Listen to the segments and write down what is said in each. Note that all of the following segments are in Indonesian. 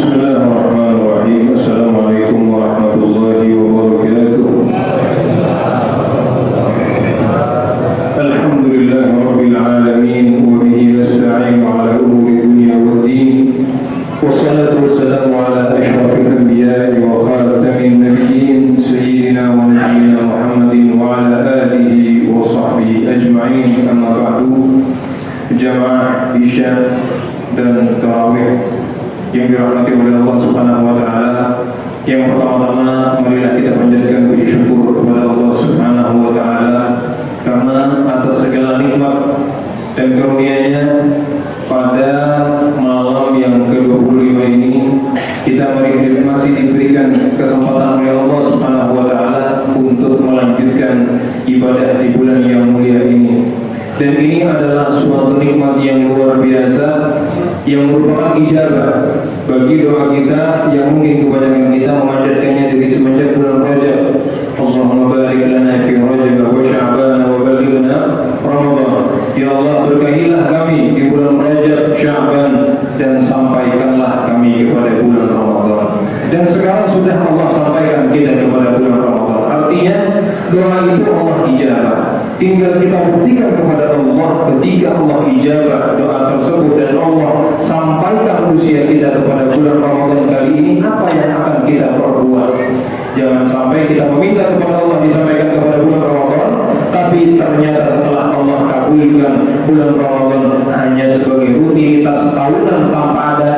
Bismillahirrahmanirrahim. Assalamualaikum warahmatullahi wabarakatuh. Alhamdulillahi rabbil alamin wa bihi nasta'inu ala umuri dunya waddin. Wassalatu wassalamu ala asyrafil anbiya'i wa khatamin nabiyyin sayyidina wa nabiyyina Muhammadin wa ala alihi wa sahbihi ajma'in. Amma ba'du. Jamaah Isya dan Tarawih yang dirahmati oleh Allah Subhanahu wa taala, yang pertama-tama marilah kita panjatkan puji syukur kepada Allah Subhanahu wa taala karena atas segala nikmat dan karunia-Nya pada malam yang ke-25 ini kita masih diberikan kesempatan oleh Allah Subhanahu wa taala untuk melanjutkan ibadah di bulan yang mulia ini. Dan ini adalah suatu nikmat yang luar biasa yang merupakan ijabah bagi doa kita yang mungkin kebanyakan kita memanjatkannya dari semenjak bulan Rajab. Allahumma barik lana fi Rajab wa Sya'ban wa balighna Ramadan. Ya Allah, berkahilah kami di bulan Rajab, Sya'ban, dan sampaikanlah kami kepada bulan Ramadan. Dan sekarang sudah Allah sampaikan kita kepada bulan Ramadan. Artinya doa itu Allah ijabah. Tinggal kita buktikan kepada Allah ketika Allah ijabah doa tersebut dan Allah sampaikan usia kita kepada bulan Ramadan kali ini, apa yang akan kita perbuat. Jangan sampai kita meminta kepada Allah disampaikan kepada bulan Ramadan, tapi ternyata setelah Allah kabulkan bulan Ramadan hanya sebagai rutinitas tahunan tanpa ada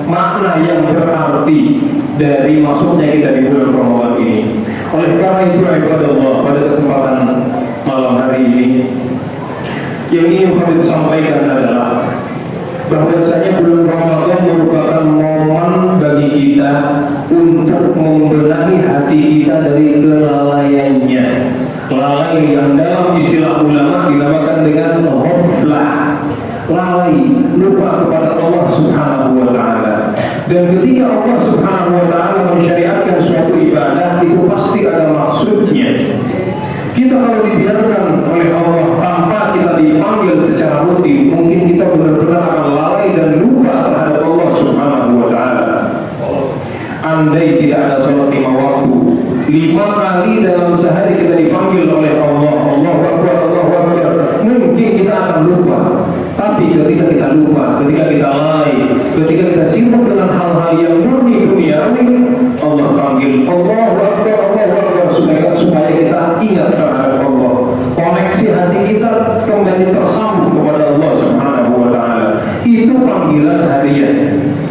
makna yang berarti dari masuknya kita di bulan Ramadan ini. Oleh karena itu ibadah Allah, pada kesempatan malam hari ini yang ingin kami sampaikan adalah bahwasanya bulan Ramadan merupakan momen bagi kita untuk membenahi hati kita dari kelalaiannya. Lalai yang dalam istilah ulama dinamakan dengan ghaflah, lalai, lupa kepada Allah Subhanahu wa taala. Dan ketika Allah Subhanahu wa taala mensyariatkan suatu ibadah, itu pasti ada maksudnya. Kita kalau dibiarkan oleh Allah tanpa kita dipanggil secara rutin, mungkin kita benar-benar akan lalai dan lupa terhadap Allah Subhanahu wa taala. Andai tidak ada salat 5 waktu, 5 kali dalam sehari kita dipanggil oleh Allah, Allahu Akbar, Allahu Akbar, mungkin kita akan lupa. Tapi ketika kita lupa, ketika kita lalai, ketika kita sibuk dengan hal-hal yang murni duniawi, Allah panggil Allahu Akbar, Allahu Akbar, supaya kita ingat terhadap Allah. Koneksi hati kita kembali tersambung kepada Allah Subhanahu wa taala. Itu panggilan harian.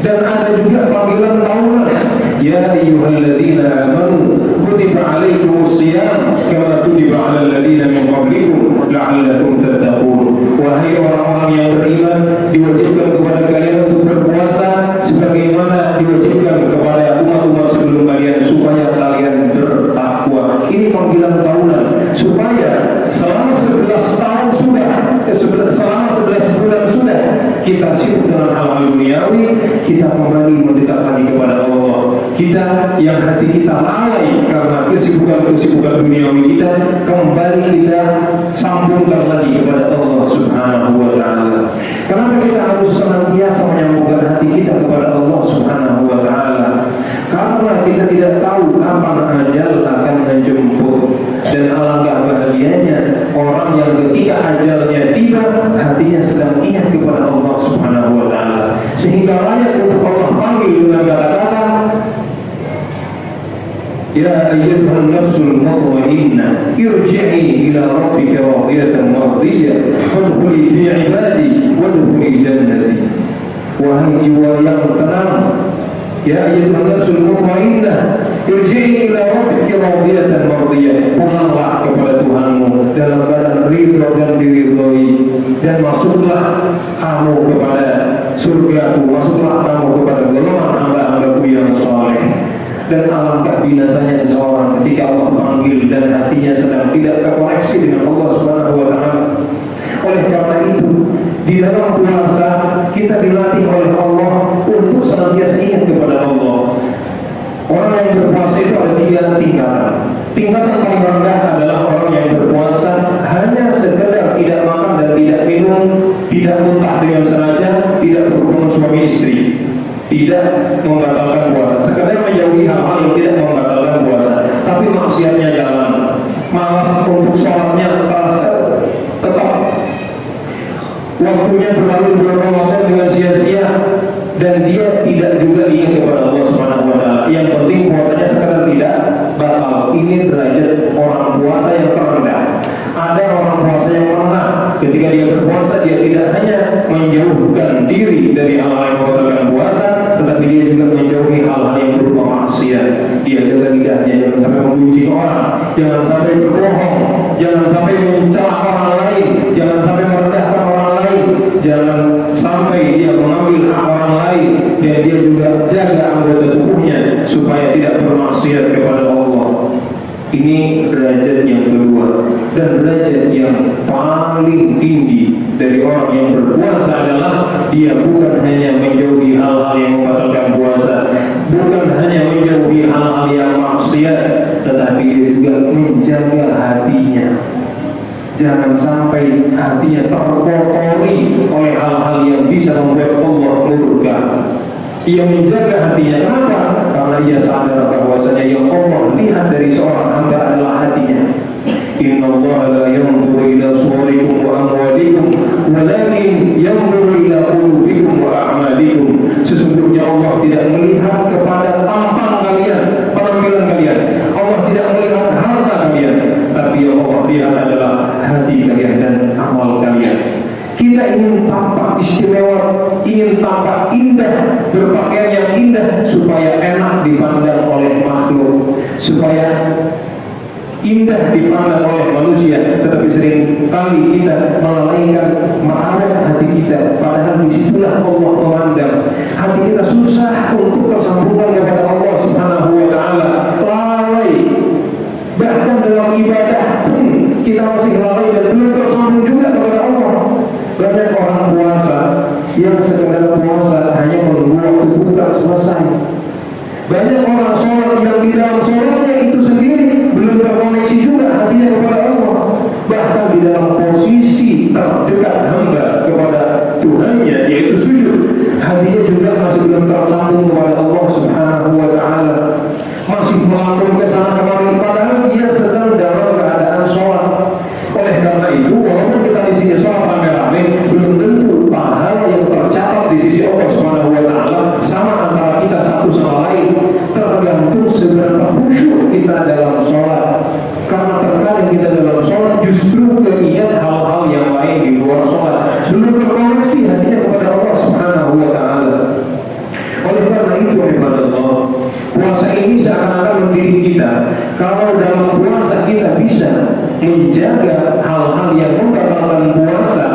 Dan ada juga panggilan tahunan. Ya ayyuhalladzina amanu kutiba alaikumus shiyam kama kutiba 'alal ladzina min qablikum la'allakum tattaqun. Wahai orang-orang yang beriman, diwajibkan kepada kalian untuk berpuasa sebagaimana diwajibkan kepada umat-umat sebelum kalian supaya kalian bertakwa. Ini panggilan tahunan supaya selama 11 tahun sudah, selama 11 bulan sudah kita sibuk dengan hal-hal duniawi, kita kembali mendekat lagi kepada Allah. Kita yang hati kita lalai karena kesibukan duniawi kita, kembali kita sambungkan lagi kepada Allah Subhanahu wa taala. Kenapa kita harus senantiasa menyambungkan hati kita kepada Allah Subhanahu wa taala? Karena kita tidak tahu kapan ajal akan menjemput. Dan alangkah bahagianya orang yang ketika ajalnya tiba, hatinya sedang ingat kepada Allah Subhanahu wa taala, sehingga layak untuk Allah panggil dengan kata-kata Ya ayyatuhan nafsul mutmainnah irji'i ila rabbika radiyatan mardiyah fadkhuli fi ibadi wadkhuli jannati. Wahai jiwa yang tenang, ya ayyatuhan nafsul mutmainnah irji'i ila rabbika radiyatan mardiyah, pulanglah kepada Tuhanmu dalam keadaan ridha dan diridhoi, dan masuklah kamu kepada surgaku, masuklah kamu kepada golongan hamba-hambaku yang saleh. Dan alangkah binasanya seseorang ketika Allah panggil dan hatinya sedang tidak terkoneksi dengan Allah Subhanahu wa taala. Oleh karena itu, di dalam puasa kita dilatih oleh Allah untuk senantiasa ingat kepada Allah. Orang yang berpuasa itu ada 3 tingkatan. Tingkatan paling rendah adalah orang yang berpuasa hanya sekedar tidak makan dan tidak minum, tidak muntah dengan sengaja, tidak berhubungan suami istri. tidak membatalkan puasa, sekedar menjauhi hal-hal yang tidak membatalkan puasa, tapi maksiatnya jalan, malas untuk sholatnya terasa tetap, waktunya berlalu di bulan Ramadan dengan sia-sia, dan dia tidak juga ingat kepada Allah Subhanahu wa Ta'ala. Yang penting puasanya sekedar tidak batal. Ini derajat orang puasa yang terendah. Ada orang puasa yang menengah. Ketika dia berpuasa, dia tidak hanya menjauhkan diri dari hal-hal yang membatalkan puasa, tetapi dia juga menjauhi hal-hal yang berupa maksiat. Dia jaga lidahnya, jangan sampai membenci orang, jangan sampai berbohong, jangan sampai mencela orang lain, jangan sampai merendahkan orang lain, jangan sampai dia mengambil hak orang lain, dan dia juga jaga anggota tubuhnya supaya tidak bermaksiat kepada Allah. Ini derajat yang kedua, dan derajat yang paling tinggi dari orang yang berpuasa adalah dia bukan hanya menjauhi hal-hal yang membatalkan puasa, bukan hanya menjauhi hal-hal yang maksiat, tetapi dia juga menjaga hatinya. Jangan sampai hatinya terkotori oleh hal-hal yang bisa membuat Allah murka. Ia menjaga hatinya. Kenapa? Karena ia sadar bahwasanya yang Allah lihat dari seorang hamba adalah hatinya. Inna Allah la yanzuru ila suwarikum wa amwalikum, walakin yanzuru ila qulubikum wa a'malikum. Sesungguhnya Allah tidak melihat kepada tampang kalian, penampilan kalian. Allah tidak melihat harta kalian, tapi yang Allah lihat adalah hati kalian dan amal kalian. Kita ingin tampak istimewa, ingin tampak indah, berpakaian yang indah supaya enak dipandang oleh makhluk, supaya indah dipandang oleh manusia, tetapi sering kali kita melalaikan merawat hati kita. Padahal disitulah Allah memandang. Hati kita susah untuk tersambungkan kepada Allah Subhanahu wa Ta'ala, lalai. Bahkan dalam ibadah pun kita masih lalai dan belum tersambung juga kepada Allah. Banyak orang puasa yang sekedar puasa hanya menunggu waktu buka selesai. Banyak orang sholat yang di dalam sholatnya itu sendiri belum terkoneksi juga hatinya kepada Allah. Bahkan di dalam posisi terdekat hamba kepada Tuhannya, yaitu sujud, hatinya juga masih belum tersambung kepada Allah Subhanahu wa Ta'ala. Masih melakukan kesana kemari, padahal dia sedang dalam keadaan sholat. Oleh karena itu, walaupun kita di sini sholat rame-rame, belum tentu pahala yang tercatat di sisi Allah Subhanahu wa Ta'ala sama antara kita satu sama lain. Tergantung seberapa khusyuk kita dalam sholat. Karena terkadang kita dalam sholat justru keingat hal-hal yang lain di luar sholat, belum terkoneksi hatinya kepada Allah Subhanahu wa Ta'ala. Oleh karena itu, Allah, puasa ini seakan-akan mendidik kita. Kalau dalam puasa kita bisa menjaga hal-hal yang membatalkan puasa,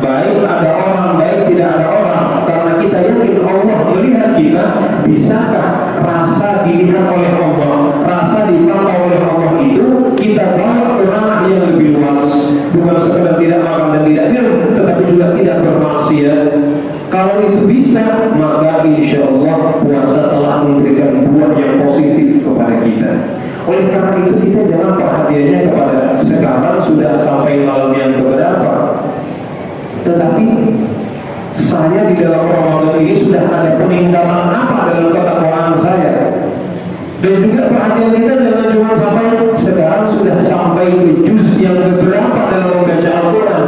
baik ada orang, baik tidak ada orang, karena kita yakin Allah melihat kita, bisakah rasa dilihat oleh Allah, rasa dipantau oleh Allah itu kita bawa ke ranah yang lebih luas, bukan sekedar tidak makan dan tidak minum, tetapi juga tidak bermaksiat. Kalau itu bisa, maka insya Allah puasa telah memberikan buah yang positif kepada kita. Oleh karena itu kita jangan perhatiannya kepada sekarang sudah sampai malam yang keberapa, tetapi saya di dalam Ramadan ini sudah ada peningkatan apa dalam ketakwaan saya. Dan juga perhatian kita jangan cuma sampai sekarang sudah sampai ke juz yang keberapa dalam membaca Al-Quran,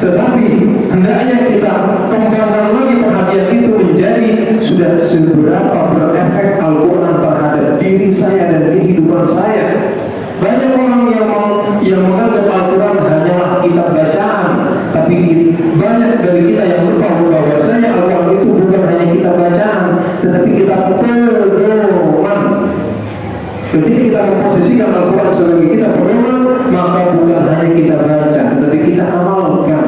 tetapi hendaknya kita kembangkan lagi perhatian itu menjadi sudah seberapa berefek Al-Quran terhadap diri saya dan kehidupan saya. Banyak orang yang menganggap Al-Quran hanyalah kitab bacaan, tapi banyak dari kita yang lupa bahwasanya Al-Quran itu bukan hanya kitab bacaan, tetapi kitab pedoman. Ketika kita memposisikan Al-Quran sebagai kitab pedoman, maka bukan hanya kita baca, tetapi kita amalkan.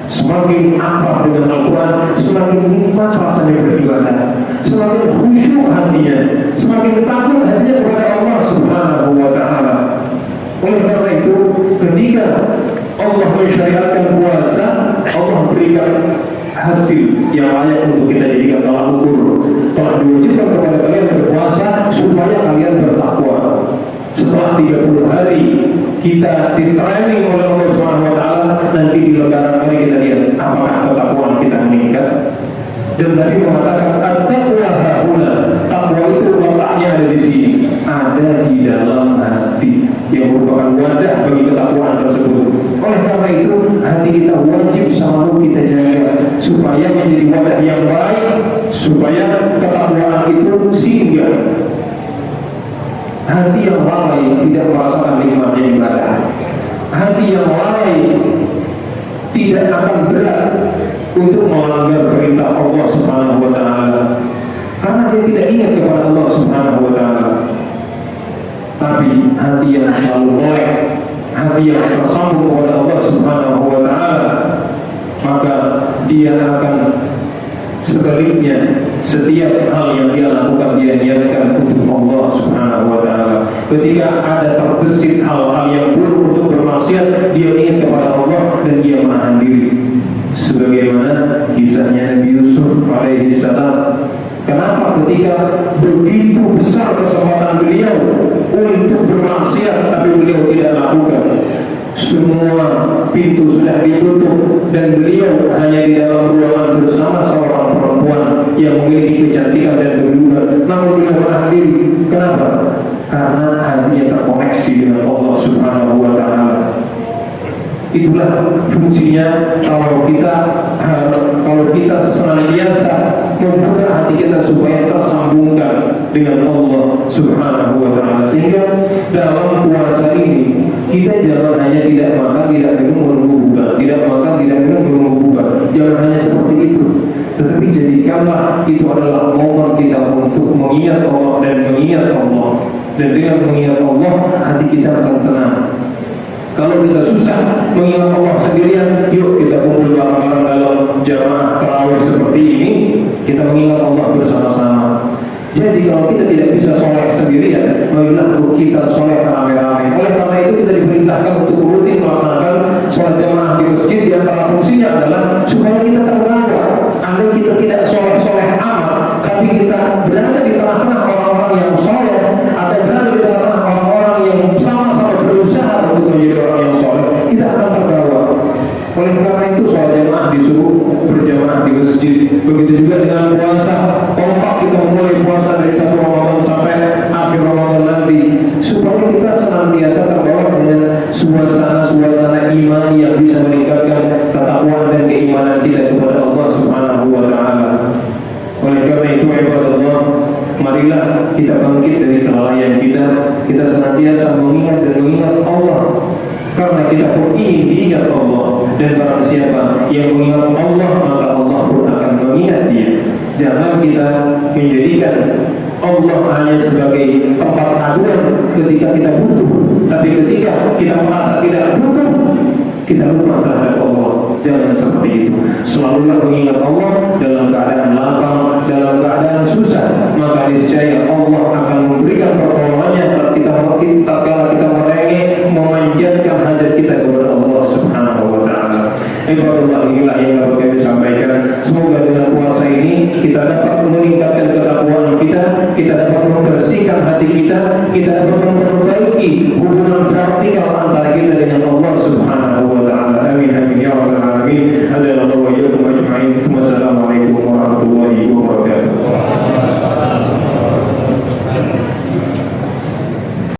Semakin akrab dengan Al-Quran, semakin nikmat rasanya beribadah, semakin khusyuk hatinya, semakin takut hatinya kepada Allah Subhanahu wa Ta'ala. Oleh karena itu, ketika Allah mensyariatkan puasa, Allah berikan hasil yang layak untuk kita jadikan tolak ukur. Telah diwajibkan kepada kalian berpuasa supaya kalian bertakwa. Setelah 30 hari kita di-training oleh Allah Subhanahu wa Ta'ala, nanti di lebaran hari kita lihat apakah ketakwaan kita meningkat. Dan Nabi mengatakan at-taqwa hahuna, takwa itu letaknya ada di sini, ada di dalam hati yang merupakan wadah bagi ketakwaan tersebut. Oleh karena itu hati kita wajib selalu kita jaga supaya menjadi wadah yang baik, supaya ketakwaan itu singgah. Hati yang lalai tidak merasakan nikmatnya ibadah. Hati yang lalai tidak akan berat untuk melanggar perintah Allah Subhanahu wa taala, karena dia tidak ingat kepada Allah Subhanahu wa taala. Tapi hati yang selalu melek, hati yang tersambung kepada Allah Subhanahu wa taala, maka dia akan sebaliknya setiap hal yang dia lakukan dia niatkan untuk Allah Subhanahu wa taala. Ketika ada terbesit hal-hal yang buruk untuk bermaksiat, dia ingat kepada Allah dan dia menahan diri. Sebagaimana kisahnya Nabi Yusuf alaihi salam. Kenapa ketika begitu besar kesempatan beliau untuk bermaksiat tapi beliau tidak lakukan? Semua pintu sudah ditutup dan beliau hanya di dalam ruangan bersama seorang perempuan yang memiliki kecantikan dan berdua, namun beliau menahan diri. Kenapa? Karena hatinya terkoneksi dengan Allah Subhanahu wa taala. Itulah fungsinya kalau kita senantiasa membuka hati kita supaya tersambungkan dengan Allah Subhanahu wa taala, sehingga dalam puasa ini kita jangan hanya tidak makan, tidak minum, menunggu buka, tidak makan, tidak minum, menunggu buka. Jangan hanya seperti itu, tetapi jadikanlah itu adalah momen kita untuk mengingat Allah dan mengingat Allah. Dan dengan mengingat Allah, hati kita akan tenang. Kalau kita susah mengingat Allah sendirian, yuk kita kumpul bareng-bareng dalam jamaah tarawih seperti ini, kita mengingat Allah bersama-sama. Jadi kalau kita tidak bisa sholat sendirian, marilah kita sholat rame-rame. Oleh karena itu kita diperintahkan untuk rutin melaksanakan sholat jamaah di masjid. Di antara fungsinya adalah supaya kita terbawa. Andai kita tidak sholat amat, tapi kita berada di tengah-tengah orang-orang yang sholat, atau berada di tengah-tengah orang-orang yang sama-sama berusaha untuk menjadi orang yang sholat, kita akan terbawa. Oleh karena itu sholat jamaah disuruh berjamaah di masjid. Begitu juga dengan puasa, kompak kita mulai puasa dari 1 Ramadan sampai akhir Ramadan nanti, supaya kita senantiasa terbawa dengan suasana-suasana iman yang bisa meningkatkan ketakwaan dan keimanan kita kepada Allah Subhanahu wa taala. Oleh karena itu, ibadallah, marilah kita bangkit dari kelalaian kita senantiasa mengingat dan mengingat Allah. Karena kita pun ingin diingat Allah, dan barang siapa yang mengingat Allah, maka Allah pun akan mengingat dia. Jangan kita menjadikan Allah hanya sebagai tempat aduan ketika kita butuh, tapi ketika kita merasa tidak butuh, kita lupa terhadap Allah. Jangan seperti itu. Selalulah mengingat Allah dalam keadaan lapang, dalam keadaan susah, maka niscaya Allah akan memberikan pertolongannya tatkala kita merengek memanjatkan hajat kita kepada Allah Subhanahu wa taala. Ibadallah, inilah yang dapat kami sampaikan. Semoga dengan puasa ini kita dapat meningkatkan ketakwaan kita dapat membersihkan hati kita dapat memperbaiki hubungan vertikal antara kita dengan Allah Subhanahu